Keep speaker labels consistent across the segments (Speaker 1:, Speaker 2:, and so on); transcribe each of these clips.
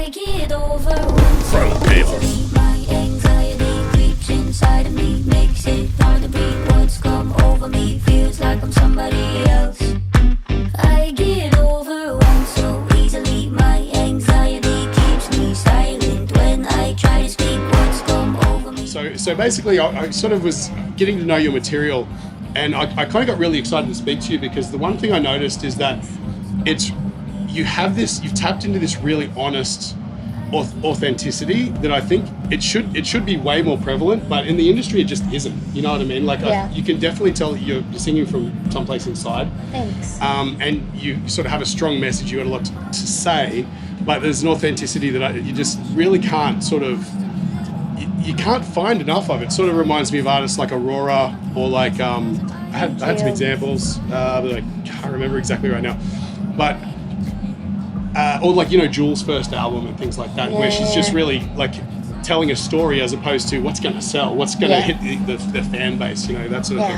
Speaker 1: I get overwhelmed so easily. My anxiety creeps inside of me, makes it hard to breathe. What's come over me feels like I'm somebody else. I get overwhelmed so easily. My anxiety keeps me silent when I try to speak. What's come over me.
Speaker 2: So basically, I sort of was getting to know your material, and I kind of got really excited to speak to you because the one thing I noticed is that you've tapped into this really honest authenticity that I think it should be way more prevalent, but in the industry it just isn't. You know what I mean? Like you can definitely tell that you're singing from someplace inside.
Speaker 3: Thanks.
Speaker 2: And you sort of have a strong message. You got a lot to say, but there's an authenticity that you just really can't sort of. You can't find enough of it. Sort of reminds me of artists like Aurora or like I had some examples, but I can't remember exactly right now. But or like Jewel's first album and things like that, where she's just really like telling a story as opposed to what's going to sell, what's going to hit the fan base, that sort of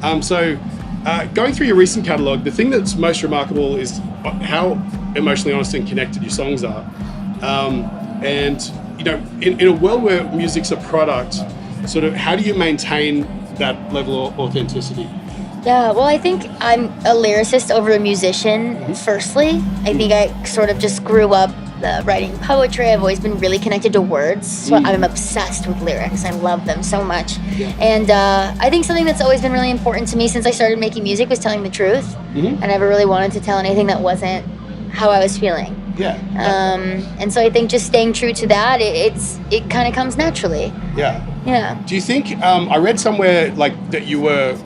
Speaker 2: thing. So going through your recent catalogue, the thing that's most remarkable is how emotionally honest and connected your songs are. And in a world where music's a product, sort of how do you maintain that level of authenticity?
Speaker 3: Yeah, well, I think I'm a lyricist over a musician, firstly. I think I sort of just grew up writing poetry. I've always been really connected to words, so I'm obsessed with lyrics. I love them so much. And I think something that's always been really important to me since I started making music was telling the truth. I never really wanted to tell anything that wasn't how I was feeling. And so I think just staying true to that, it kind of comes naturally. Yeah. Do
Speaker 2: you think, I read somewhere that you were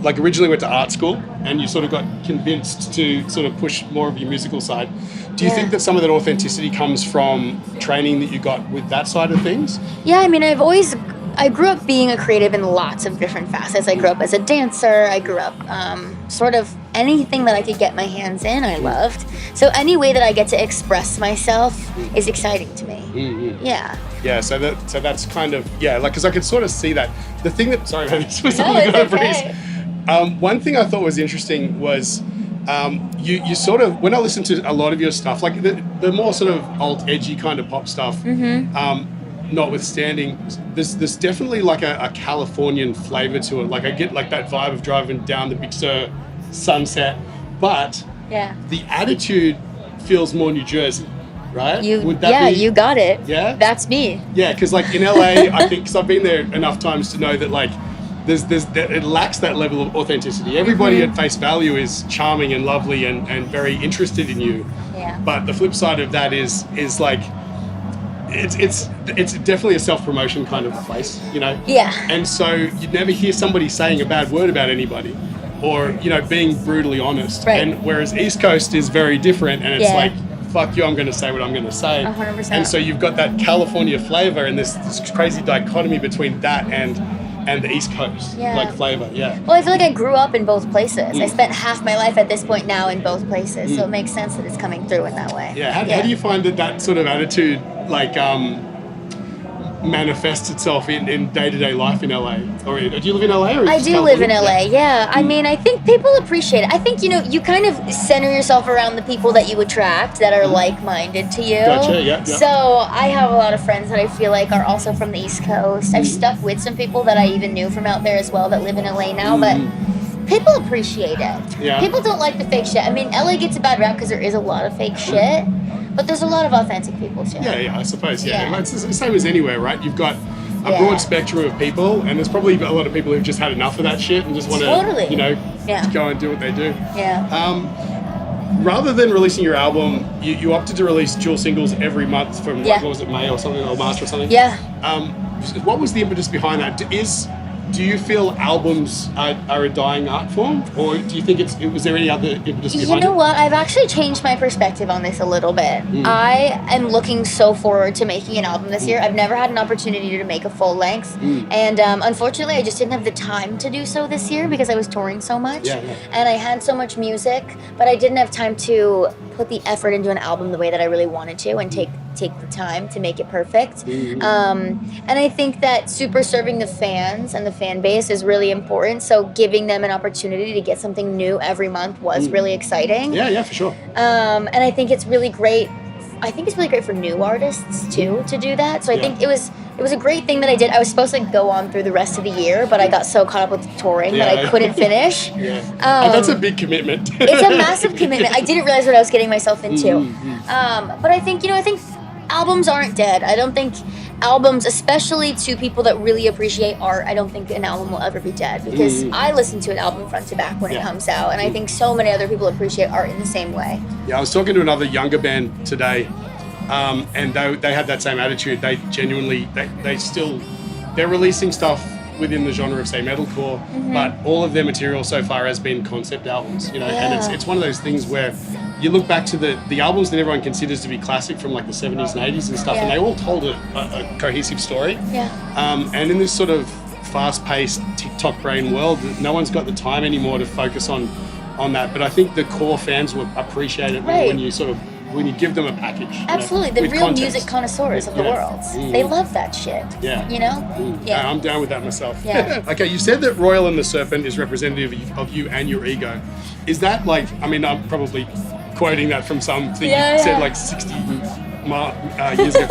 Speaker 2: originally went to art school and you sort of got convinced to sort of push more of your musical side. Do you think that some of that authenticity comes from training that you got with that side of things?
Speaker 3: Yeah, I mean, I grew up being a creative in lots of different facets. I grew up as a dancer. I grew up sort of anything that I could get my hands in, I loved. So any way that I get to express myself is exciting to me. Yeah, so that's kind of, because I could sort of see that. The thing that, sorry, this was something that breeze. One thing I thought was interesting was you sort of, when I listen to a lot of your stuff, like the more sort of alt edgy kind of pop stuff, notwithstanding, there's definitely like a Californian flavor to it. Like I get like that vibe of driving down the Big Sur sunset, but the attitude feels more New Jersey, right? You got it.
Speaker 2: Yeah?
Speaker 3: That's me.
Speaker 2: Yeah, because like in LA, I think, because I've been there enough times to know that like it lacks that level of authenticity. Everybody at face value is charming and lovely and very interested in you.
Speaker 3: Yeah.
Speaker 2: But the flip side of that is like it's definitely a self-promotion kind of place,
Speaker 3: Yeah.
Speaker 2: And so you'd never hear somebody saying a bad word about anybody or being brutally honest.
Speaker 3: Right.
Speaker 2: And whereas East Coast is very different, and it's like, fuck you, I'm going to say what I'm going to say.
Speaker 3: 100%.
Speaker 2: And so you've got that California flavor and this crazy dichotomy between that and the East Coast, flavor,
Speaker 3: Well, I feel like I grew up in both places. I spent half my life at this point now in both places, so it makes sense that it's coming through in that way.
Speaker 2: How do you find that sort of attitude, manifests itself in day-to-day life in LA? Or do you live in LA? Or
Speaker 3: I do live in LA, yeah. I mean, I think people appreciate it. I think, you kind of center yourself around the people that you attract that are like-minded to you.
Speaker 2: Gotcha, yeah.
Speaker 3: So I have a lot of friends that I feel like are also from the East Coast. I've stuck with some people that I even knew from out there as well that live in LA now, but people appreciate it.
Speaker 2: Yeah.
Speaker 3: People don't like the fake shit. I mean, LA gets a bad rap because there is a lot of fake shit. But there's a lot of authentic people too.
Speaker 2: Yeah, I suppose, It's the same as anywhere, right? You've got a broad spectrum of people, and there's probably a lot of people who've just had enough of that shit and just want to, just go and do what they do.
Speaker 3: Yeah.
Speaker 2: Rather than releasing your album, you opted to release dual singles every month from, what was it, May or something, or March or something?
Speaker 3: Yeah.
Speaker 2: What was the impetus behind that? Do you feel albums are a dying art form, or do you think was there any other impetus behind it?
Speaker 3: You know what? I've actually changed my perspective on this a little bit. I am looking so forward to making an album this year. I've never had an opportunity to make a full length, and unfortunately, I just didn't have the time to do so this year because I was touring so much, and I had so much music, but I didn't have time to put the effort into an album the way that I really wanted to, and take the time to make it perfect. And I think that super serving the fans and the fan base is really important. So giving them an opportunity to get something new every month was really exciting.
Speaker 2: Yeah, for sure.
Speaker 3: And I think it's really great I think it's really great for new artists too to do that. So I think it was a great thing that I did. I was supposed to go on through the rest of the year, but I got so caught up with touring that I couldn't finish.
Speaker 2: That's a big commitment.
Speaker 3: It's a massive commitment. I didn't realize what I was getting myself into. But I think, I think albums aren't dead. I don't think albums, especially to people that really appreciate art, I don't think an album will ever be dead, because I listen to an album front to back when it comes out, and I think so many other people appreciate art in the same way.
Speaker 2: Yeah, I was talking to another younger band today, and they had that same attitude. They genuinely, they're releasing stuff within the genre of, say, metalcore, but all of their material so far has been concept albums, and it's one of those things where you look back to the albums that everyone considers to be classic from like the 70s and 80s and stuff, and they all told a cohesive story. And in this sort of fast-paced TikTok brain world, no one's got the time anymore to focus on that. But I think the core fans will appreciate it more when you give them a package.
Speaker 3: Absolutely, the real context. Music connoisseurs of the world. They love that shit. Yeah,
Speaker 2: I'm down with that myself. Okay, you said that Royal and the Serpent is representative of you and your ego. Is that like, I mean, I'm probably quoting that from something you said like 60 years ago.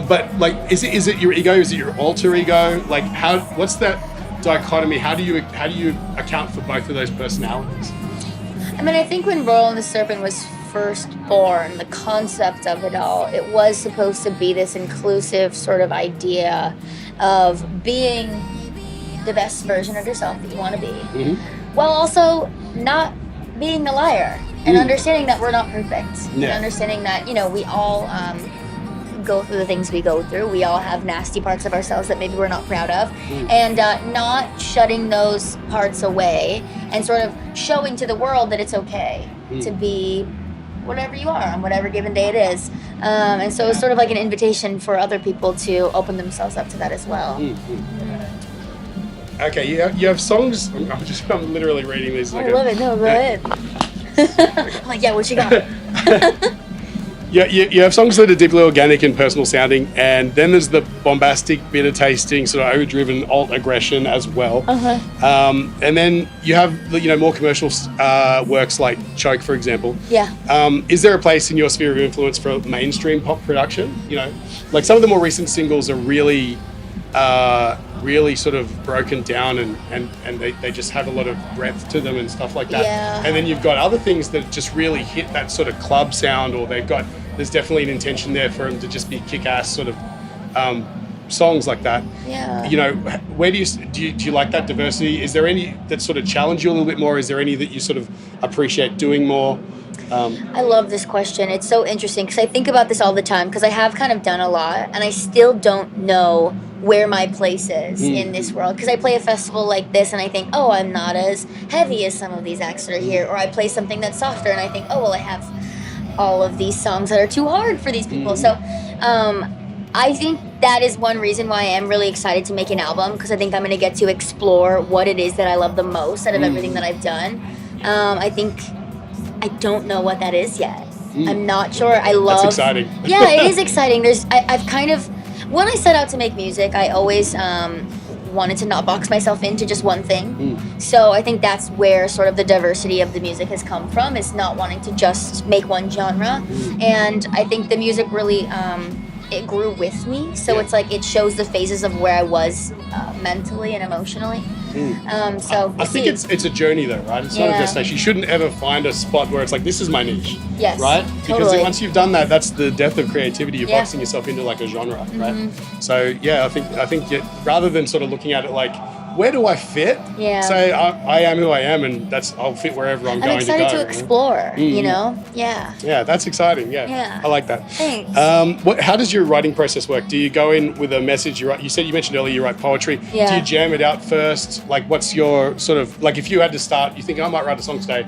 Speaker 2: But like, is it your ego? Is it your alter ego? Like, what's that dichotomy? How do you account for both of those personalities?
Speaker 3: I mean, I think when Royal and the Serpent was first born, the concept of it all, it was supposed to be this inclusive sort of idea of being the best version of yourself that you want to be, while also not being a liar, and understanding that we're not perfect, and understanding that, we all go through the things we go through. We all have nasty parts of ourselves that maybe we're not proud of, and not shutting those parts away and sort of showing to the world that it's okay to be whatever you are on whatever given day it is. And so it's sort of like an invitation for other people to open themselves up to that as well.
Speaker 2: Okay, you have songs. I'm literally reading these.
Speaker 3: I love it. No, go ahead. I'm like, what you got?
Speaker 2: You have songs that are deeply organic and personal sounding, and then there's the bombastic, bitter tasting, sort of over-driven alt aggression as well. And then you have more commercial works like Choke, for example. Is there a place in your sphere of influence for mainstream pop production? Like some of the more recent singles are really sort of broken down, and they just have a lot of breadth to them and stuff like that. And then you've got other things that just really hit that sort of club sound, or there's definitely an intention there for them to just be kick-ass sort of songs like that. Where do you like that diversity? Is there any that sort of challenge you a little bit more? Is there any that you sort of appreciate doing more?
Speaker 3: I love this question. It's so interesting because I think about this all the time, because I have kind of done a lot and I still don't know where my place is in this world, because I play a festival like this and I think, oh, I'm not as heavy as some of these acts that are here, or I play something that's softer and I think, oh, well, I have all of these songs that are too hard for these people. So I think that is one reason why I am really excited to make an album, because I think I'm going to get to explore what it is that I love the most out of everything that I've done. I don't know what that is yet. I'm not sure. That's
Speaker 2: exciting.
Speaker 3: Yeah, it is exciting. I've kind of, when I set out to make music, I always wanted to not box myself into just one thing. So I think that's where sort of the diversity of the music has come from, is not wanting to just make one genre. And I think the music really, it grew with me. So it's like it shows the phases of where I was mentally and emotionally. So
Speaker 2: I think it's a journey though, right? It's not a destination. You shouldn't ever find a spot where it's like, this is my niche.
Speaker 3: Yes,
Speaker 2: right? Because
Speaker 3: totally.
Speaker 2: once you've done that, that's the death of creativity. You're boxing yourself into like a genre, right? So I think rather than sort of looking at it like, where do I fit? Say I am who I am, and I'll fit wherever I'm going to go.
Speaker 3: I'm excited to explore,
Speaker 2: Yeah, that's exciting. Yeah. I like that.
Speaker 3: Thanks.
Speaker 2: How does your writing process work? Do you go in with a message? You mentioned earlier you write poetry. Do you jam it out first? Like, what's your sort of, like, if you had to start, you think I might write a song today.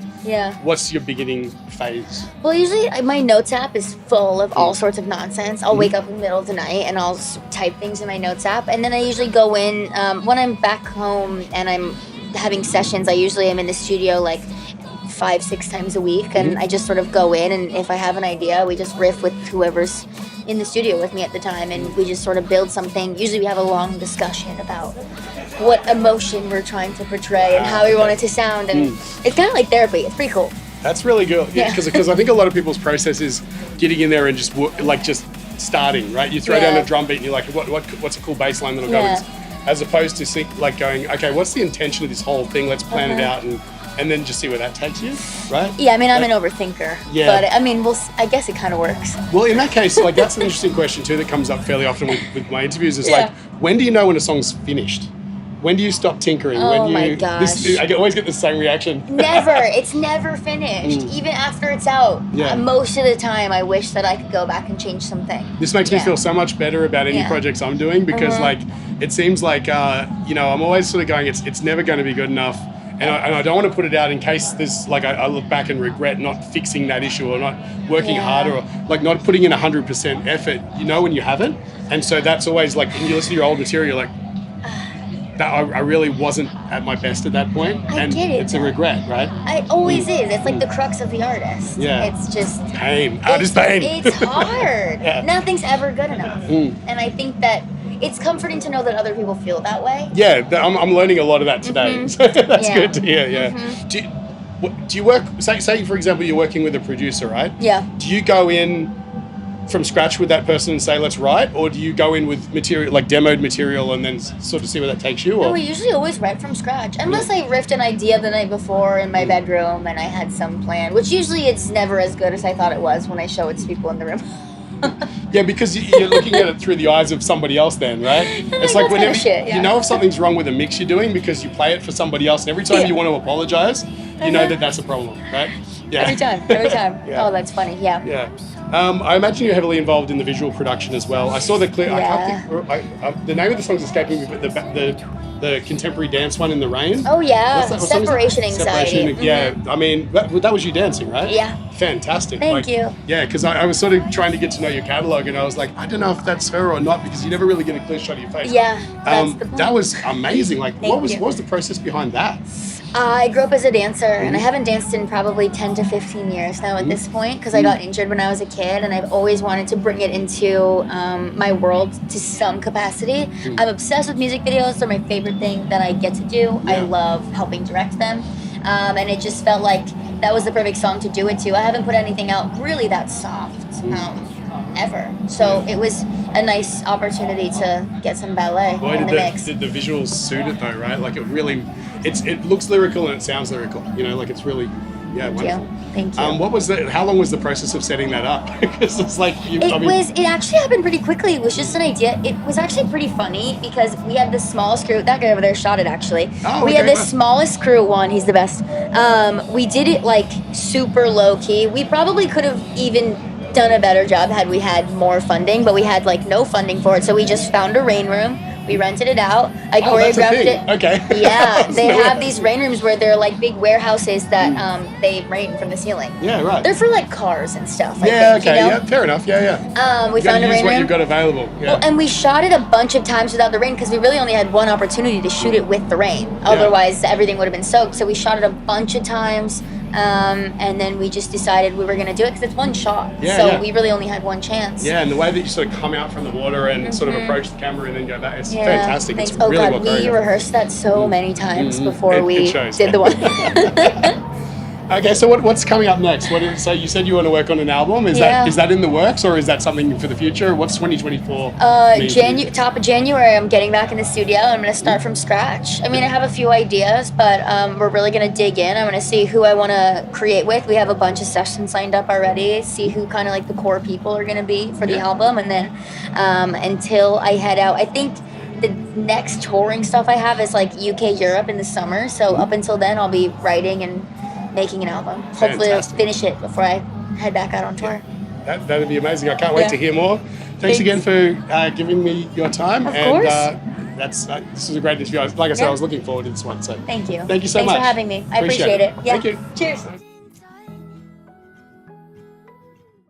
Speaker 2: What's your beginning phase?
Speaker 3: Well, usually my notes app is full of all sorts of nonsense. I'll wake up in the middle of the night and I'll type things in my notes app, and then I usually go in when I'm back home and I'm having sessions. I usually am in the studio like 5-6 times a week, and I just sort of go in, and if I have an idea, we just riff with whoever's in the studio with me at the time, and we just sort of build something. Usually we have a long discussion about what emotion we're trying to portray and how we want it to sound, and it's kind of like therapy. It's pretty cool.
Speaker 2: That's really good. Yeah,
Speaker 3: Yeah.
Speaker 2: because I think a lot of people's process is getting in there and just just starting, right? You throw down a drum beat and you're like, what's a cool bass line that'll go with? As opposed to going, okay, what's the intention of this whole thing? Let's plan it out and then just see where that takes you, right?
Speaker 3: Yeah, I mean, I'm an overthinker.
Speaker 2: Yeah.
Speaker 3: But I mean, I guess it kind of works.
Speaker 2: Well, in that case, like that's an interesting question too that comes up fairly often with my interviews. Is
Speaker 3: Yeah.
Speaker 2: like, when do you know when a song's finished? When do you stop tinkering?
Speaker 3: Oh
Speaker 2: when do
Speaker 3: my
Speaker 2: you,
Speaker 3: gosh.
Speaker 2: I always get the same reaction.
Speaker 3: Never. It's never finished. Even after it's out.
Speaker 2: Yeah.
Speaker 3: Most of the time, I wish that I could go back and change something.
Speaker 2: This makes me feel so much better about any projects I'm doing because like it seems like I'm always sort of going it's never going to be good enough and I don't want to put it out in case there's like I look back and regret not fixing that issue or not working harder or like not putting in 100% effort when you haven't, and so that's always like when you listen to your old material you're like that I really wasn't at my best at that point, and
Speaker 3: get it,
Speaker 2: it's a regret, right?
Speaker 3: It always is. It's like the crux of the artist.
Speaker 2: Yeah.
Speaker 3: It's just
Speaker 2: Pain. Artist pain.
Speaker 3: It's hard.
Speaker 2: Yeah.
Speaker 3: Nothing's ever good enough. And I think that it's comforting to know that other people feel that way.
Speaker 2: Yeah, I'm learning a lot of that today. So that's good to hear. Yeah. Do you work? Say for example, you're working with a producer, right?
Speaker 3: Yeah.
Speaker 2: Do you go in from scratch with that person and say let's write, or do you go in with material like demoed material and then sort of see where that takes you? Or?
Speaker 3: No, we usually always write from scratch, unless I riffed an idea the night before in my bedroom and I had some plan, which usually it's never as good as I thought it was when I show it to people in the room.
Speaker 2: Yeah, because you're looking at it through the eyes of somebody else then, right? It's like whenever you know if something's wrong with a mix you're doing because you play it for somebody else, and every time you want to apologize, you know that's a problem, right? Yeah.
Speaker 3: Every time.
Speaker 2: Yeah.
Speaker 3: Oh, that's funny. Yeah.
Speaker 2: Yeah. I imagine you're heavily involved in the visual production as well. I saw the clip.
Speaker 3: Yeah.
Speaker 2: I can't think. The name of the song's escaping me, but the contemporary dance one in the rain.
Speaker 3: Oh yeah.
Speaker 2: What song is that?
Speaker 3: Separation anxiety.
Speaker 2: Yeah. I mean, that was you dancing, right?
Speaker 3: Yeah.
Speaker 2: Fantastic.
Speaker 3: Thank you.
Speaker 2: Yeah, because I was sort of trying to get to know your catalog, and I was like, I don't know if that's her or not because you never really get a clear shot of your face.
Speaker 3: Yeah. That's the point.
Speaker 2: That was amazing. Like, what
Speaker 3: you.
Speaker 2: was the process behind that?
Speaker 3: I grew up as a dancer, and I haven't danced in probably 10 to 15 years now at this point because I got injured when I was a kid, and I've always wanted to bring it into my world to some capacity. I'm obsessed with music videos. They're my favorite thing that I get to do. I love helping direct them, and it just felt like that was the perfect song to do it to. I haven't put anything out really that soft ever, so it was a nice opportunity to get some ballet in the mix.
Speaker 2: Did the visuals suit it though, right? Like it really, it looks lyrical and it sounds lyrical. Like it's really, wonderful.
Speaker 3: Thank you.
Speaker 2: What was how long was the process of setting that up? Because it's like
Speaker 3: it actually happened pretty quickly. It was just an idea. It was actually pretty funny because we had the smallest crew. That guy over there shot it actually. We had the smallest crew one. He's the best. We did it like super low key. We probably could have even done a better job had we had more funding, but we had like no funding for it. So we just found a rain room. We rented it out. I choreographed it.
Speaker 2: Okay.
Speaker 3: Yeah, they have these rain rooms where they're like big warehouses that they rain from the ceiling.
Speaker 2: Yeah, right.
Speaker 3: They're for like cars and stuff.
Speaker 2: Yeah, okay. Yeah, fair enough. Yeah.
Speaker 3: We found a rain room.
Speaker 2: You've got available. Yeah.
Speaker 3: Well, and we shot it a bunch of times without the rain because we really only had one opportunity to shoot it with the rain. Otherwise, everything would have been soaked. So we shot it a bunch of times. And then we just decided we were going to do it because it's one shot. We really only had one chance.
Speaker 2: Yeah, and the way that you sort of come out from the water and sort of approach the camera and then go back, it's fantastic. It's really well choreographed.
Speaker 3: We rehearsed that so many times before we did the one.
Speaker 2: Okay, so what's coming up next? So you said you want to work on an album. Is that in the works, or is that something for the future? What's 2024?
Speaker 3: Top of January, I'm getting back in the studio. I'm going to start from scratch. I mean, I have a few ideas, but we're really going to dig in. I'm going to see who I want to create with. We have a bunch of sessions lined up already. See who kind of like the core people are going to be for the album, and then until I head out, I think the next touring stuff I have is like UK, Europe in the summer. So up until then, I'll be writing and making an album. Hopefully I'll finish it before I head back out on tour.
Speaker 2: That'd be amazing. I can't wait to hear more. Thanks again for giving me your time.
Speaker 3: Of course.
Speaker 2: This is a great interview. Like I said, I was looking forward to this one. So
Speaker 3: thank you.
Speaker 2: Thank you so much.
Speaker 3: Thanks for having me. I appreciate it. Yeah.
Speaker 2: Thank you.
Speaker 3: Cheers.